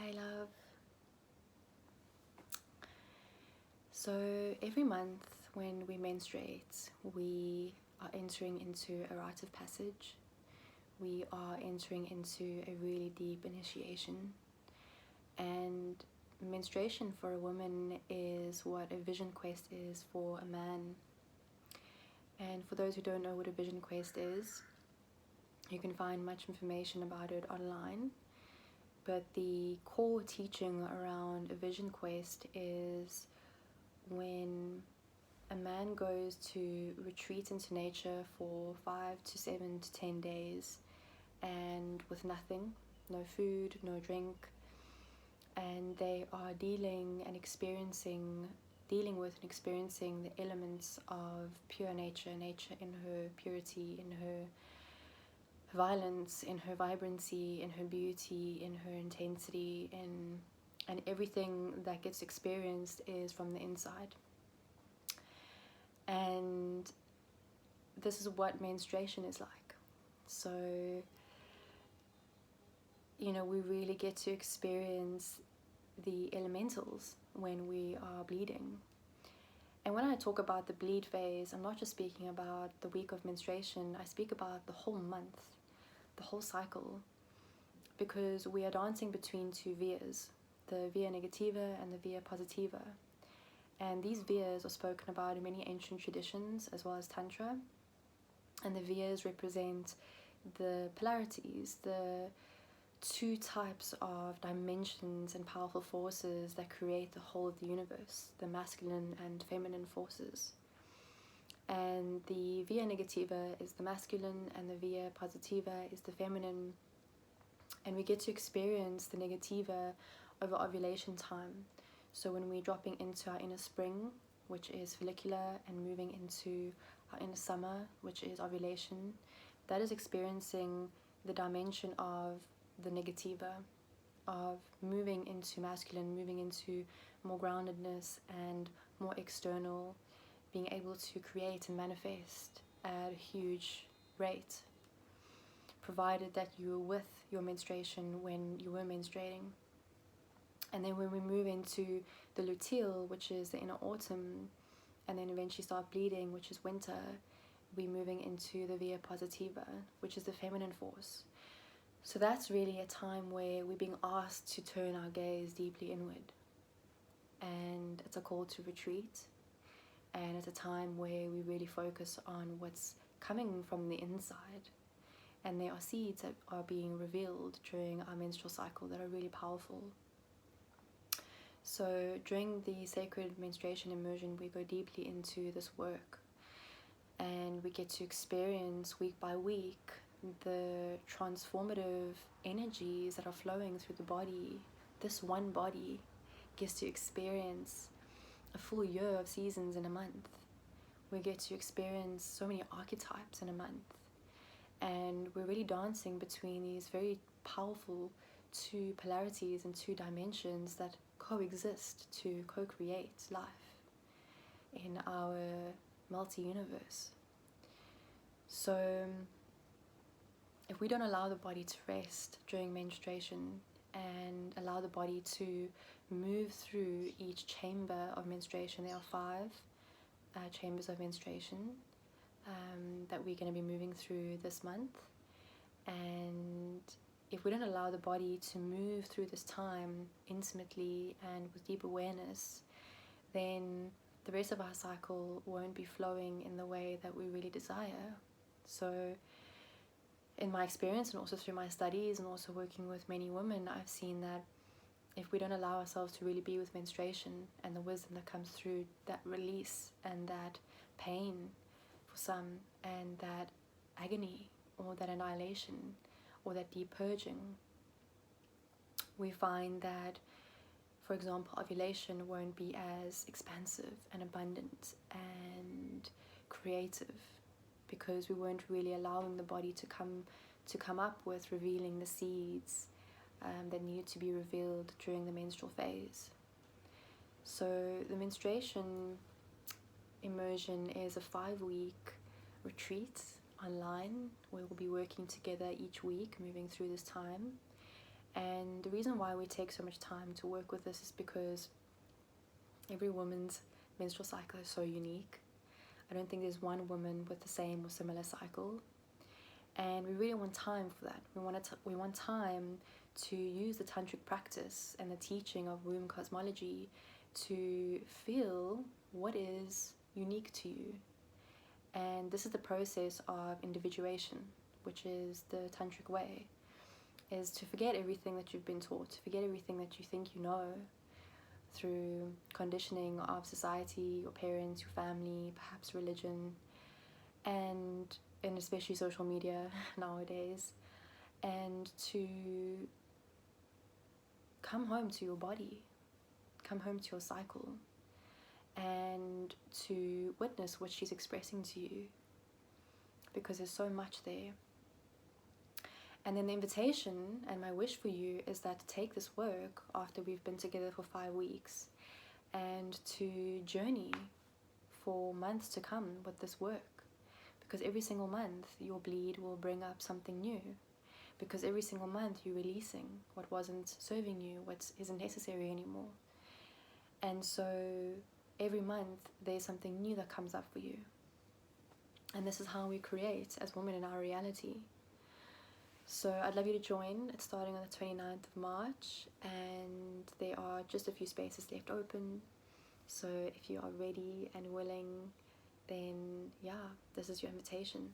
Hi, love. So every month when we menstruate, we are entering into a rite of passage. We are entering into a really deep initiation. And menstruation for a woman is what a vision quest is for a man. And for those who don't know what a vision quest is, you can find much information about it online. But the core teaching around a vision quest is when a man goes to retreat into nature for 5 to 7 to 10 days and with nothing, no food, no drink, and they are dealing with and experiencing the elements of pure nature in her purity, in her violence, in her vibrancy, in her beauty, in her intensity, and everything that gets experienced is from the inside. And this is what menstruation is like. So, we really get to experience the elementals when we are bleeding. And when I talk about the bleed phase, I'm not just speaking about the week of menstruation, I speak about the whole month, the whole cycle, because we are dancing between two vias, the via negativa and the via positiva. And these vias are spoken about in many ancient traditions as well as Tantra. And the vias represent the polarities, the two types of dimensions and powerful forces that create the whole of the universe, the masculine and feminine forces. And the via negativa is the masculine and the via positiva is the feminine. And we get to experience the negativa over ovulation time. So when we're dropping into our inner spring, which is follicular, and moving into our inner summer, which is ovulation, that is experiencing the dimension of the negativa, of moving into masculine, moving into more groundedness and more external, being able to create and manifest at a huge rate, provided that you were with your menstruation when you were menstruating. And then when we move into the luteal, which is the inner autumn, and then eventually start bleeding, which is winter, we're moving into the via positiva, which is the feminine force. So that's really a time where we're being asked to turn our gaze deeply inward. And it's a call to retreat. And it's a time where we really focus on what's coming from the inside. And there are seeds that are being revealed during our menstrual cycle that are really powerful. So during the sacred menstruation immersion, we go deeply into this work. And we get to experience week by week the transformative energies that are flowing through the body. This one body gets to experience a full year of seasons in a month. We get to experience so many archetypes in a month. And we're really dancing between these very powerful two polarities and two dimensions that coexist to co-create life in our multi-universe. So if we don't allow the body to rest during menstruation and allow the body to move through each chamber of menstruation, there are 5 chambers of menstruation that we're going to be moving through this month. And if we don't allow the body to move through this time intimately and with deep awareness, then the rest of our cycle won't be flowing in the way that we really desire. So in my experience, and also through my studies and also working with many women, I've seen that if we don't allow ourselves to really be with menstruation and the wisdom that comes through that release and that pain for some, and that agony or that annihilation or that deep purging, we find that, for example, ovulation won't be as expansive and abundant and creative, because we weren't really allowing the body to come up with revealing the seeds that need to be revealed during the menstrual phase. So the menstruation immersion is a 5-week retreat online where we'll be working together each week, moving through this time. And the reason why we take so much time to work with this is because every woman's menstrual cycle is so unique. I don't think there's one woman with the same or similar cycle. And we really want time for that. We want time to use the tantric practice and the teaching of womb cosmology to feel what is unique to you. And this is the process of individuation, which is the tantric way, is to forget everything that you've been taught, to forget everything that you think you know through conditioning of society, your parents, your family, perhaps religion, and especially social media nowadays, and to come home to your body, come home to your cycle, and to witness what she's expressing to you, because there's so much there. And then the invitation and my wish for you is that to take this work after we've been together for 5 weeks and to journey for months to come with this work. Because every single month your bleed will bring up something new. Because every single month you're releasing what wasn't serving you, what isn't necessary anymore. And so every month there's something new that comes up for you. And this is how we create as women in our reality. So I'd love you to join. It's starting on the 29th of March and there are just a few spaces left open. So if you are ready and willing, then yeah, this is your invitation.